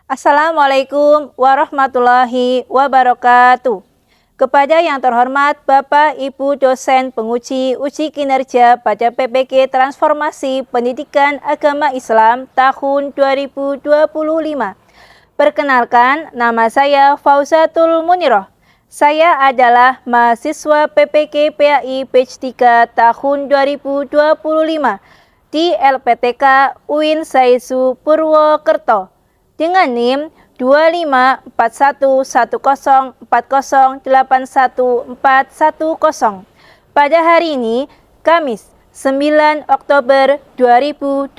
Assalamualaikum warahmatullahi wabarakatuh. Kepada yang terhormat Bapak Ibu dosen penguji uji kinerja pada PPG Transformasi Pendidikan Agama Islam tahun 2025. Perkenalkan, nama saya Fauzatul Muniroh. Saya adalah mahasiswa PPG PAI Batch 3 tahun 2025 di LPTK UIN Saizu Purwokerto dengan NIM 254110408141 pada hari ini, Kamis 9 Oktober 2025.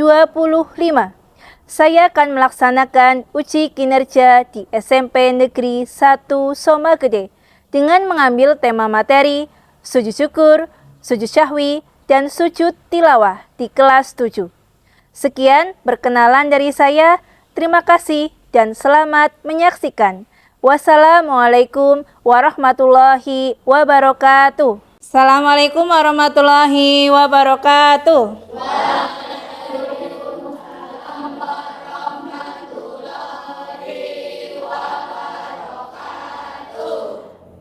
Saya akan melaksanakan uji kinerja di SMP Negeri 1 Somagede dengan mengambil tema materi sujud syukur, sujud syahwi, dan sujud tilawah di kelas 7. Sekian perkenalan dari saya. Terima kasih dan selamat menyaksikan. Wassalamualaikum warahmatullahi wabarakatuh. Assalamualaikum warahmatullahi wabarakatuh.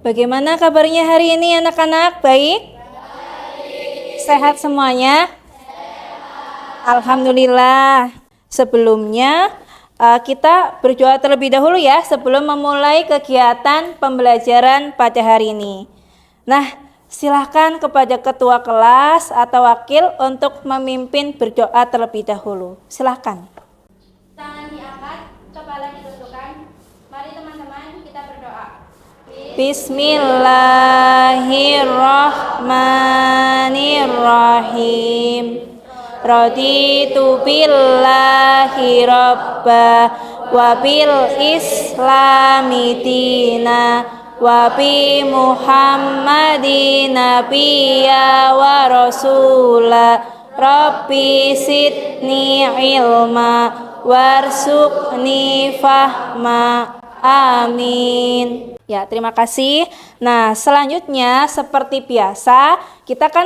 Bagaimana kabarnya hari ini anak-anak? Baik? Sehat semuanya? Alhamdulillah. Sebelumnya kita berdoa terlebih dahulu ya sebelum memulai kegiatan pembelajaran pada hari ini. Nah, silahkan kepada ketua kelas atau wakil untuk memimpin berdoa terlebih dahulu. Silahkan. Tangan diangkat, kepala ditundukkan. Mari teman-teman kita berdoa. Bismillahirrahmanirrahim. Raditu billahi robba wa bil islami dina wa bi muhammadin nabiyya wa rasula rabbi sidni ilma warzuqni fahma amin. Ya, terima kasih. Nah, selanjutnya seperti biasa, kita kan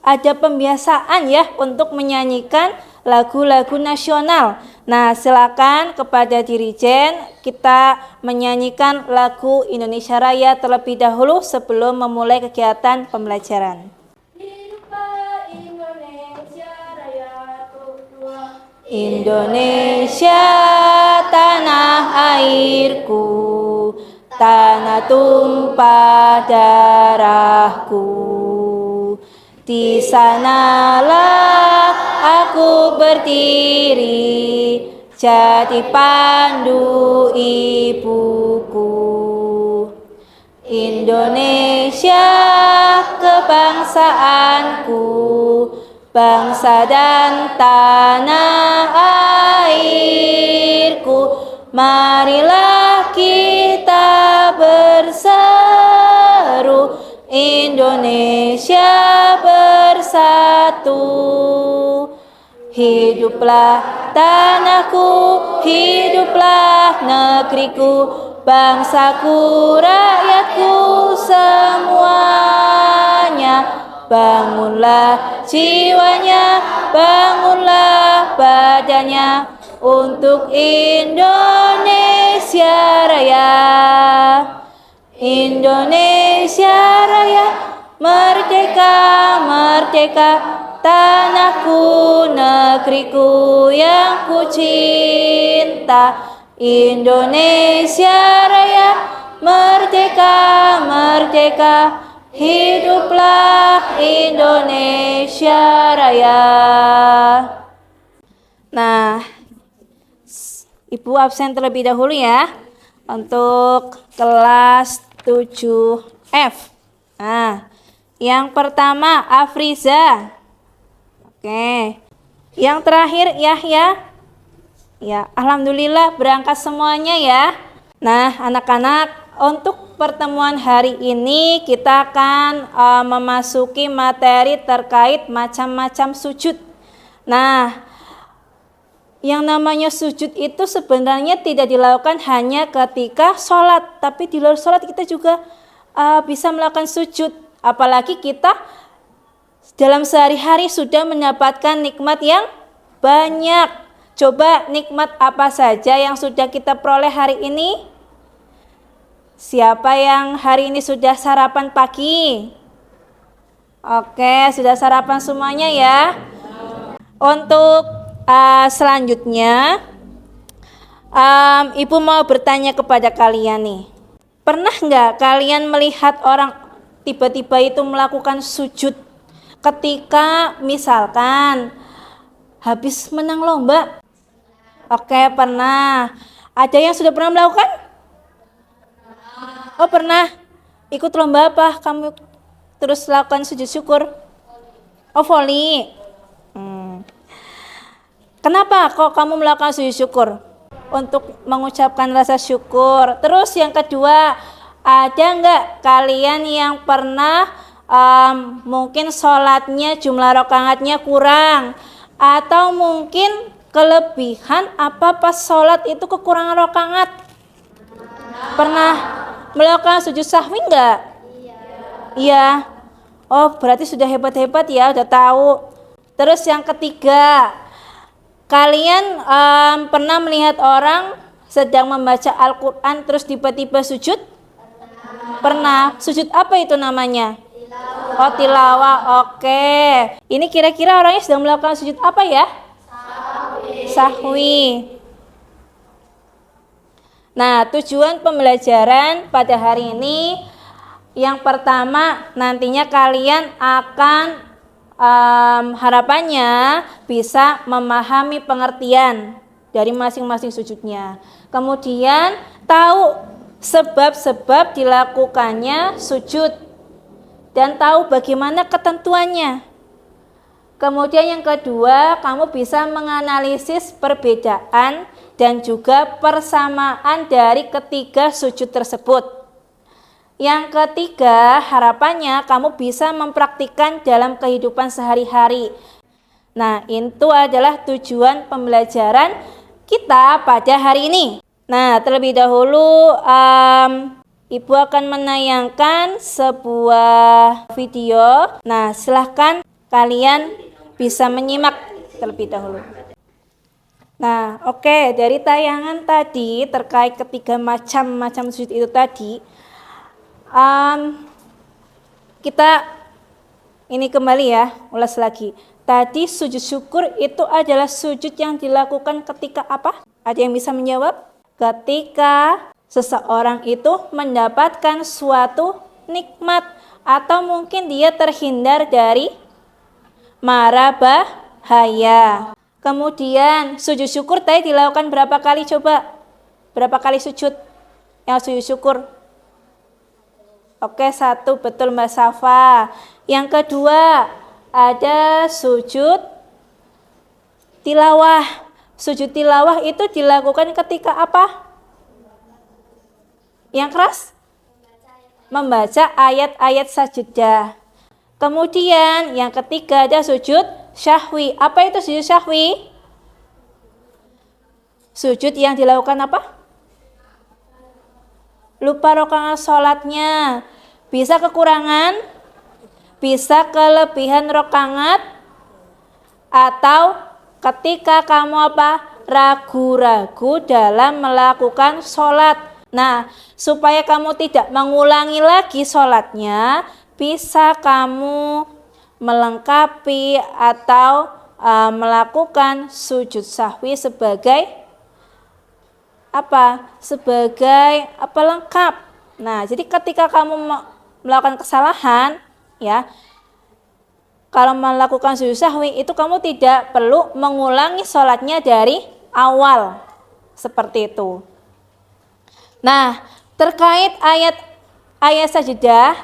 ada pembiasaan ya untuk menyanyikan lagu-lagu nasional. Nah, silakan kepada Dirijen kita menyanyikan lagu Indonesia Raya terlebih dahulu sebelum memulai kegiatan pembelajaran. Indonesia tanah airku, tanah tumpah darahku, di sanalah aku berdiri, jadi pandu ibuku. Indonesia kebangsaanku, bangsa dan tanah airku, marilah kita berseru, Indonesia bersatu. Hiduplah tanahku, hiduplah negeriku, bangsaku, rakyatku semuanya. Bangunlah jiwanya, bangunlah badannya untuk Indonesia Raya. Indonesia Raya, merdeka, merdeka, tanahku, negeriku yang ku cinta. Indonesia Raya, merdeka, merdeka, hiduplah Indonesia Raya. Nah, Ibu absen terlebih dahulu ya untuk kelas 7F. Nah, yang pertama Afriza. Oke. Yang terakhir Yahya. Ya, alhamdulillah berangkat semuanya ya. Nah, anak-anak, untuk pertemuan hari ini kita akan memasuki materi terkait macam-macam sujud. Nah, yang namanya sujud itu sebenarnya tidak dilakukan hanya ketika sholat, tapi di luar sholat kita juga bisa melakukan sujud. Apalagi kita dalam sehari-hari sudah mendapatkan nikmat yang banyak. Coba nikmat apa saja yang sudah kita peroleh hari ini? Siapa yang hari ini sudah sarapan pagi? Oke, sudah sarapan semuanya ya. Untuk selanjutnya, Ibu mau bertanya kepada kalian nih. Pernah nggak kalian melihat orang tiba-tiba itu melakukan sujud ketika misalkan habis menang lomba? Oke, pernah. Ada yang sudah pernah melakukan? Oh, pernah. Ikut lomba apa? Kamu terus lakukan sujud syukur? Oh, voli. Kenapa kok kamu melakukan sujud syukur? Untuk mengucapkan rasa syukur. Terus yang kedua, ada nggak kalian yang pernah mungkin sholatnya jumlah rakaatnya kurang, atau mungkin kelebihan apa pas sholat itu kekurangan rakaat? Pernah melakukan sujud sahwi nggak? Iya. Oh, berarti sudah hebat-hebat ya, udah tahu. Terus yang ketiga, kalian pernah melihat orang sedang membaca Al-Quran terus tiba-tiba sujud? Pernah. Sujud apa itu namanya? Oh, tilawah. Oke. Ini kira-kira orangnya sedang melakukan sujud apa ya? Sahwi. Nah, tujuan pembelajaran pada hari ini, yang pertama nantinya kalian akan harapannya bisa memahami pengertian dari masing-masing sujudnya. Kemudian tahu sebab-sebab dilakukannya sujud dan tahu bagaimana ketentuannya. Kemudian yang kedua, kamu bisa menganalisis perbedaan dan juga persamaan dari ketiga sujud tersebut. Yang ketiga, harapannya kamu bisa mempraktikkan dalam kehidupan sehari-hari. Nah, itu adalah tujuan pembelajaran kita pada hari ini. Nah, terlebih dahulu Ibu akan menayangkan sebuah video. Nah, silahkan kalian bisa menyimak terlebih dahulu. Nah, oke, dari tayangan tadi terkait ketiga macam sujud itu tadi, kita ini kembali ya, ulas lagi. Tadi sujud syukur itu adalah sujud yang dilakukan ketika apa? Ada yang bisa menjawab? Ketika seseorang itu mendapatkan suatu nikmat, atau mungkin dia terhindar dari mara bahaya. Kemudian sujud syukur tadi dilakukan berapa kali coba? Berapa kali sujud yang sujud syukur? Oke, 1, betul Mbak Safa. Yang kedua, ada sujud tilawah. Sujud tilawah itu dilakukan ketika apa? Yang keras? Membaca ayat-ayat sajadah. Kemudian yang ketiga ada sujud syahwi. Apa itu sujud syahwi? Sujud yang dilakukan apa? Lupa rakaat sholatnya. Bisa kekurangan, bisa kelebihan rakaat, atau ketika kamu apa? Ragu-ragu dalam melakukan sholat. Nah, supaya kamu tidak mengulangi lagi sholatnya, bisa kamu melengkapi atau melakukan sujud sahwi sebagai apa? Sebagai apa lengkap. Nah, jadi ketika kamu melakukan kesalahan, ya, kalau melakukan sujud sahwi itu kamu tidak perlu mengulangi sholatnya dari awal. Seperti itu. Nah, terkait ayat sajadah,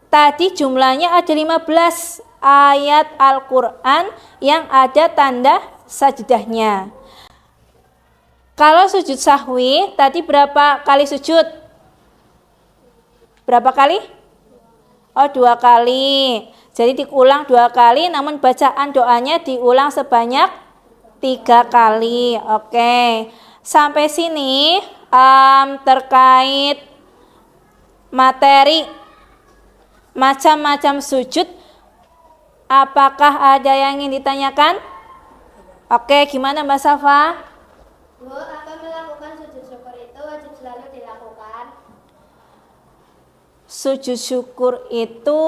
tadi jumlahnya ada 15 ayat Al-Quran yang ada tanda sajadahnya. Kalau sujud sahwi, tadi berapa kali sujud? Berapa kali? Oh, 2 kali. Jadi diulang 2 kali, namun bacaan doanya diulang sebanyak 3 kali. Oke, sampai sini terkait materi macam-macam sujud, apakah ada yang ingin ditanyakan? Oke, gimana Mbak Safa? Bu, apa melakukan sujud syukur itu wajib selalu dilakukan? Sujud syukur itu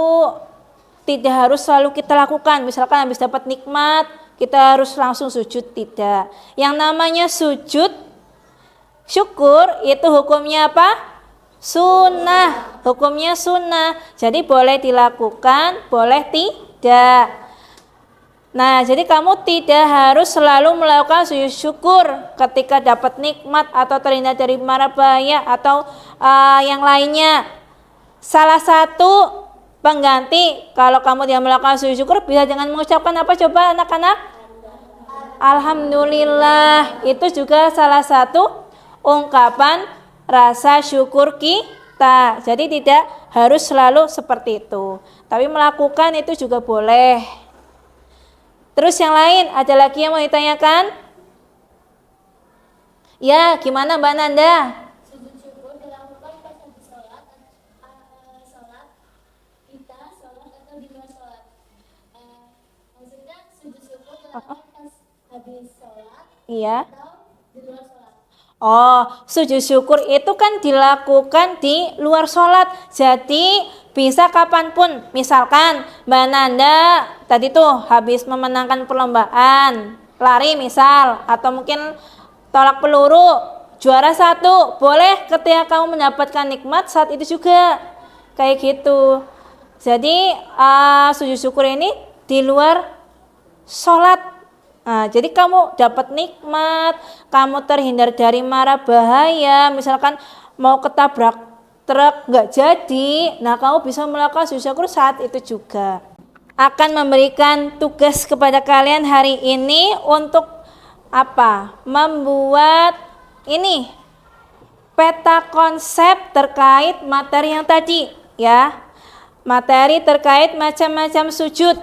tidak harus selalu kita lakukan. Misalkan habis dapat nikmat, kita harus langsung sujud, tidak. Yang namanya sujud syukur itu hukumnya apa? Sunnah. Hukumnya sunnah. Jadi boleh dilakukan, boleh tidak. Nah, jadi kamu tidak harus selalu melakukan sujud syukur ketika dapat nikmat atau terhindar dari mara bahaya atau yang lainnya. Salah satu pengganti kalau kamu tidak melakukan sujud syukur bisa dengan mengucapkan apa coba anak-anak? Alhamdulillah. Itu juga salah satu ungkapan rasa syukur kita. Jadi tidak harus selalu seperti itu. Tapi melakukan itu juga boleh. Terus yang lain, ada lagi yang mau ditanyakan? Ya, gimana Mbak Nanda? Sujud syukur dilakukan pas habis sholat, kita sholat atau di luar sholat. Maksudnya sujud syukur dilakukan pas habis sholat Iya. atau di luar sholat. Oh, sujud syukur itu kan dilakukan di luar sholat. Jadi bisa kapanpun. Misalkan Mbak Nanda tadi tuh habis memenangkan perlombaan lari misal, atau mungkin tolak peluru juara 1, boleh ketika kamu mendapatkan nikmat saat itu juga kayak gitu. Jadi sujud syukur ini di luar sholat. Nah, jadi kamu dapat nikmat, kamu terhindar dari mara bahaya, misalkan mau ketabrak truk nggak jadi, nah kamu bisa melakukan sujud syukur saat itu juga. Akan memberikan tugas kepada kalian hari ini untuk apa? Membuat ini peta konsep terkait materi yang tadi, ya. Materi terkait macam-macam sujud.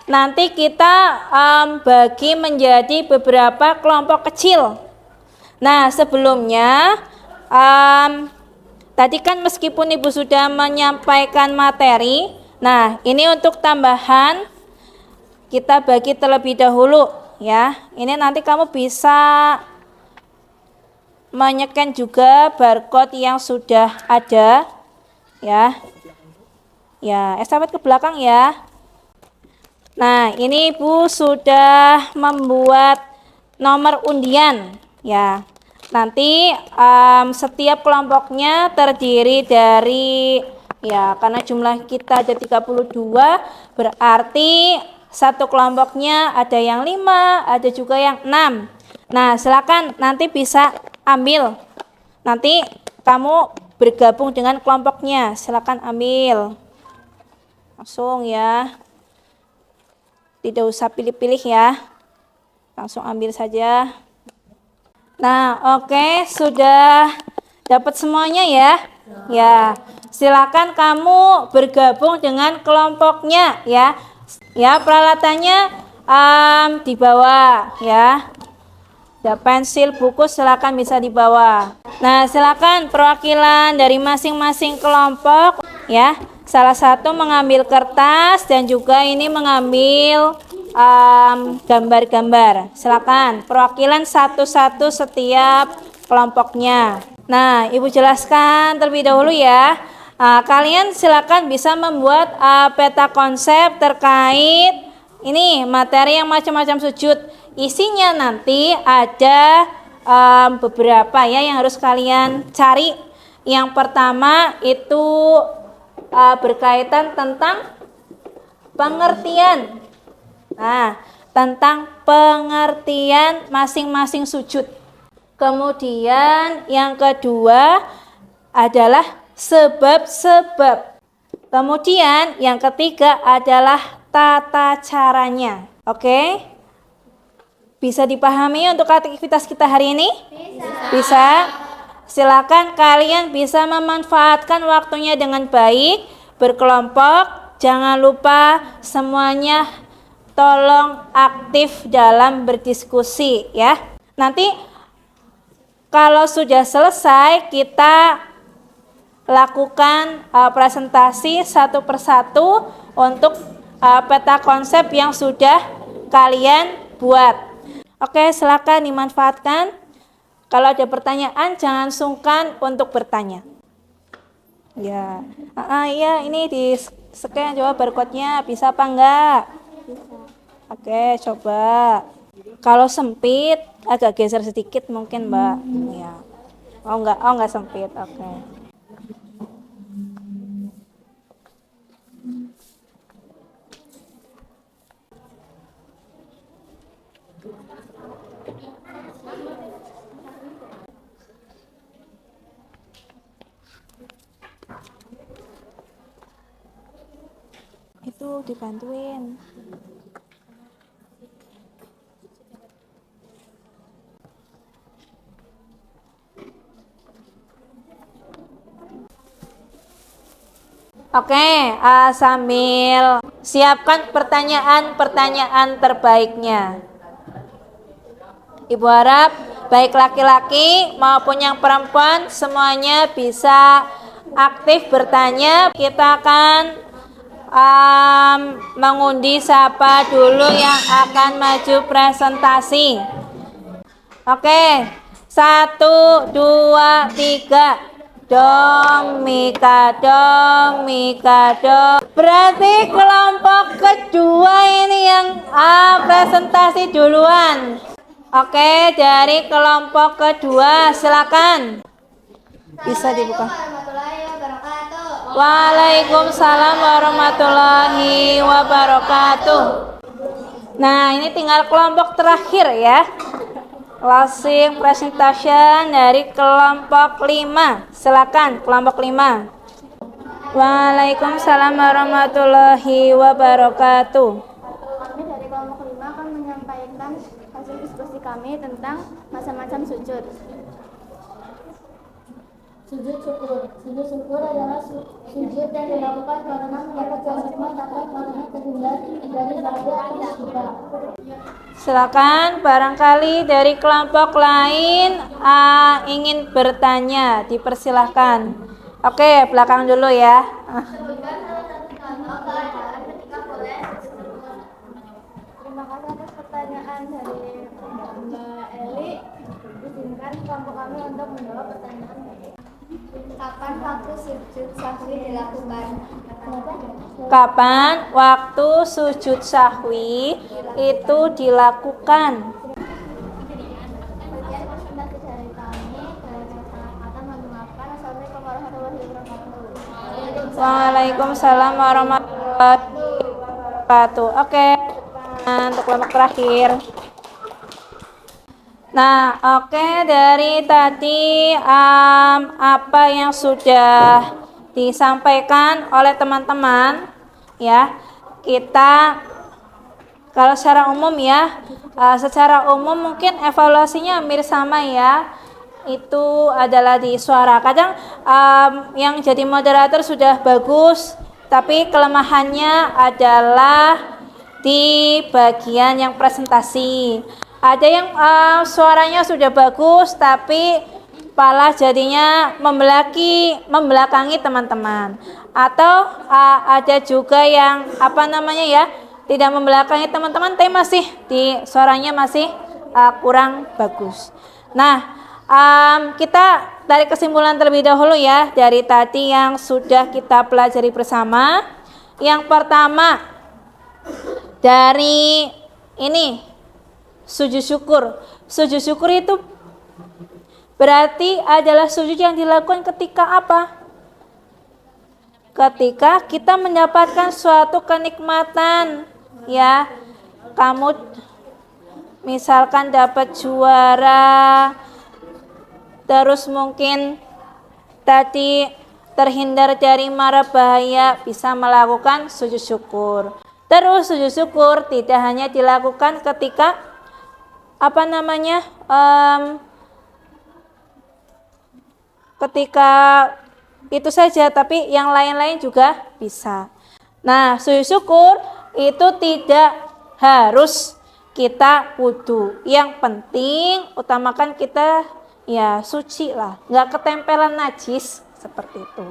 Nanti kita bagi menjadi beberapa kelompok kecil. Nah, sebelumnya tadi kan meskipun Ibu sudah menyampaikan materi, nah ini untuk tambahan kita bagi terlebih dahulu ya. Ini nanti kamu bisa menyekan juga barcode yang sudah ada ya. Ya, estafet ke belakang ya. Nah, ini Ibu sudah membuat nomor undian ya. Nanti setiap kelompoknya terdiri dari ya, karena jumlah kita ada 32, berarti satu kelompoknya ada yang 5, ada juga yang 6. Nah, silakan nanti bisa ambil. Nanti kamu bergabung dengan kelompoknya. Silakan ambil. Langsung ya. Tidak usah pilih-pilih ya, langsung ambil saja. Nah, oke, sudah dapat semuanya ya. Ya, silakan kamu bergabung dengan kelompoknya ya. Ya, peralatannya dibawa ya. Ya, pensil, buku silakan bisa dibawa. Nah, silakan perwakilan dari masing-masing kelompok ya. Salah satu mengambil kertas dan juga ini mengambil gambar-gambar. Silakan perwakilan satu-satu setiap kelompoknya. Nah, Ibu jelaskan terlebih dahulu ya. Kalian silakan bisa membuat peta konsep terkait ini materi yang macam-macam sujud. Isinya nanti ada beberapa ya yang harus kalian cari. Yang pertama itu berkaitan tentang pengertian. Nah, tentang pengertian masing-masing sujud. Kemudian yang kedua adalah sebab-sebab. Kemudian yang ketiga adalah tata caranya. Oke? Bisa dipahami untuk aktivitas kita hari ini? Bisa. Silakan kalian bisa memanfaatkan waktunya dengan baik, berkelompok. Jangan lupa semuanya tolong aktif dalam berdiskusi ya. Nanti kalau sudah selesai kita lakukan presentasi satu persatu untuk peta konsep yang sudah kalian buat. Oke, silakan dimanfaatkan. Kalau ada pertanyaan jangan sungkan untuk bertanya. Ya, iya ini di scan coba barcode-nya bisa apa enggak? Oke, coba. Kalau sempit agak geser sedikit mungkin, Mbak. Ya. Oh enggak sempit. Oke. Itu dibantuin. Oke, sambil siapkan pertanyaan-pertanyaan terbaiknya. Ibu harap baik laki-laki maupun yang perempuan semuanya bisa aktif bertanya. Kita akan mengundi siapa dulu yang akan maju presentasi. Oke, 1, 2, 3. Dong, Mika, dong, Mika, dong. Berarti kelompok kedua ini yang presentasi duluan. Oke, dari kelompok kedua silakan. Bisa dibuka. Waalaikumsalam warahmatullahi wabarakatuh. Nah, ini tinggal kelompok terakhir ya. Closing presentation dari kelompok 5. Silakan kelompok 5. Waalaikumsalam warahmatullahi wabarakatuh. Kami dari kelompok 5 akan menyampaikan hasil diskusi kami tentang macam-macam sujud. Sujud syukur adalah sujud yang dilakukan karena mendapat kewajiban tanpa karena terhindar dari bahaya kita. Silakan, barangkali dari kelompok lain ingin bertanya, dipersilahkan. Oke, belakang dulu ya. Terima kasih atas pertanyaan dari Mbak Eli. Izinkan kelompok kami untuk menjawab pertanyaan. Kapan waktu sujud sahwi dilakukan? Kapan waktu sujud sahwi itu dilakukan? Sekian presentasi dari kami. Saya akan memaafkan. Assalamualaikum warahmatullahi wabarakatuh. Waalaikumsalam warahmatullahi wabarakatuh. Oke, untuk kelompok terakhir. Nah, oke, dari tadi apa yang sudah disampaikan oleh teman-teman ya, kita kalau secara umum ya, secara umum mungkin evaluasinya hampir sama ya. Itu adalah di suara. Kadang yang jadi moderator sudah bagus, tapi kelemahannya adalah di bagian yang presentasi. Ada yang suaranya sudah bagus, tapi malah jadinya membelakangi teman-teman. Atau ada juga yang tidak membelakangi teman-teman, tapi masih di suaranya masih kurang bagus. Nah, kita tarik kesimpulan terlebih dahulu ya dari tadi yang sudah kita pelajari bersama. Yang pertama dari ini sujud syukur. Sujud syukur itu berarti adalah sujud yang dilakukan ketika apa? Ketika kita mendapatkan suatu kenikmatan ya. Kamu misalkan dapat juara, terus mungkin tadi terhindar dari mara bahaya, bisa melakukan sujud syukur. Terus sujud syukur tidak hanya dilakukan ketika ketika itu saja, tapi yang lain-lain juga bisa. Nah, sujud syukur itu tidak harus kita wudu. Yang penting utamakan kita ya suci lah, nggak ketempelan najis seperti itu.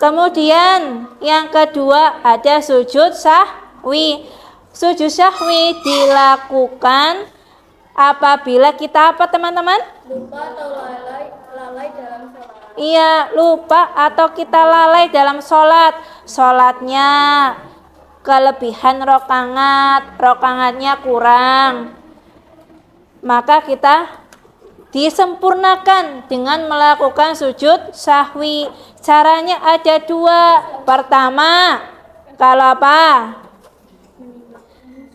Kemudian yang kedua ada sujud sahwi. Sujud sahwi dilakukan apabila kita apa teman-teman? Lupa atau lalai dalam sholat. Iya, lupa atau kita lalai dalam sholat. Sholatnya kelebihan rokaatnya kurang, maka kita disempurnakan dengan melakukan sujud sahwi. Caranya ada dua. Pertama, kalau apa?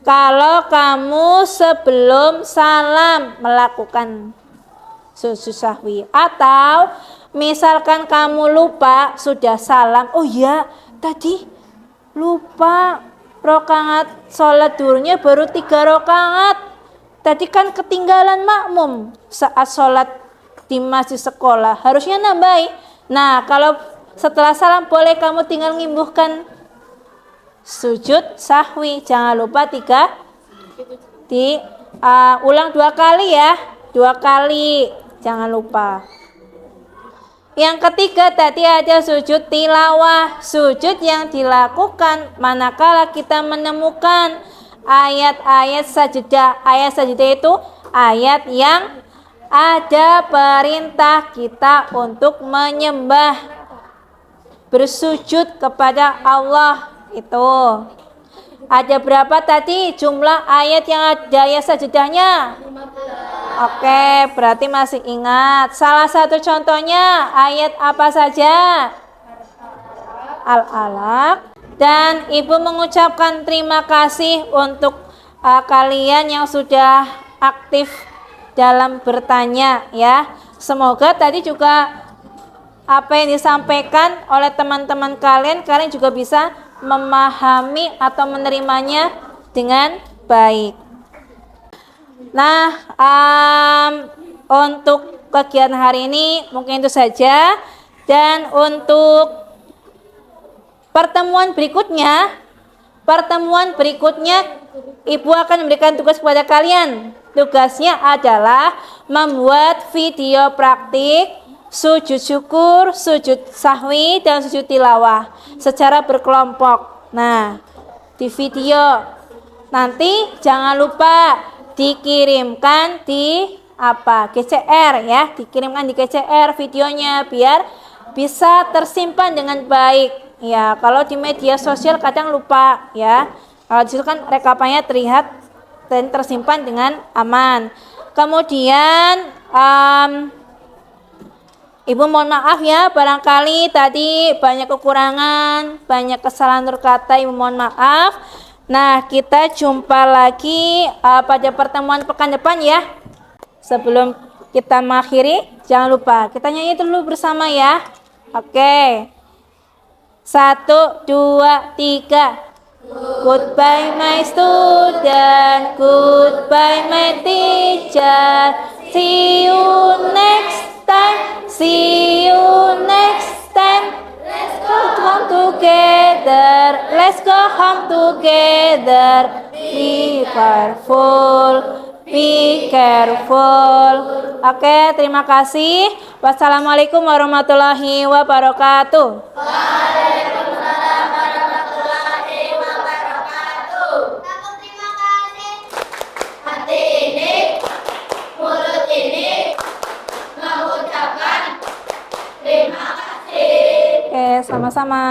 Kalau kamu sebelum salam melakukan sujud sahwi, atau misalkan kamu lupa sudah salam, oh ya tadi lupa rokaat sholat duhurnya baru 3 rokaat, tadi kan ketinggalan makmum saat sholat di masjid sekolah, harusnya nambahin. Nah, kalau setelah salam boleh kamu tinggal ngimbuhkan sujud sahwi. Jangan lupa ulang 2 kali ya. 2 kali. Jangan lupa. Yang ketiga tadi ada sujud tilawah. Sujud yang dilakukan manakala kita menemukan ayat-ayat sajadah. Ayat sajadah itu ayat yang ada perintah kita untuk menyembah, bersujud kepada Allah. Itu ada berapa tadi jumlah ayat yang ada ayat sajadahnya? 15. Oke, berarti masih ingat. Salah satu contohnya ayat apa saja? Al-Alaq. Dan ibu mengucapkan terima kasih untuk kalian yang sudah aktif dalam bertanya ya. Semoga tadi juga apa yang disampaikan oleh teman-teman kalian juga bisa memahami atau menerimanya dengan baik. Nah, untuk kegiatan hari ini mungkin itu saja. Dan untuk pertemuan berikutnya ibu akan memberikan tugas kepada kalian. Tugasnya adalah membuat video praktik sujud syukur, sujud sahwi, dan sujud tilawah secara berkelompok. Nah, di video nanti jangan lupa dikirimkan di GCR ya, dikirimkan di GCR videonya biar bisa tersimpan dengan baik ya. Kalau di media sosial kadang lupa ya. Kalau di situ kan rekapannya terlihat dan tersimpan dengan aman. Kemudian ibu mohon maaf ya, barangkali tadi banyak kekurangan, banyak kesalahan berkata, ibu mohon maaf. Nah, kita jumpa lagi pada pertemuan pekan depan ya. Sebelum kita mengakhiri, jangan lupa kita nyanyi dulu bersama ya. Oke. 1, 2, 3. Goodbye my student, goodbye my teacher. See you next time, see you next time. Let's go home together, let's go home together. Be careful, be careful. Oke, terima kasih. Wassalamualaikum warahmatullahi wabarakatuh. Waalaikumsalam warahmatullahi wabarakatuh. Terima kasih. Hati ini, mulut ini mengucapkan terima kasih. Oke, sama-sama.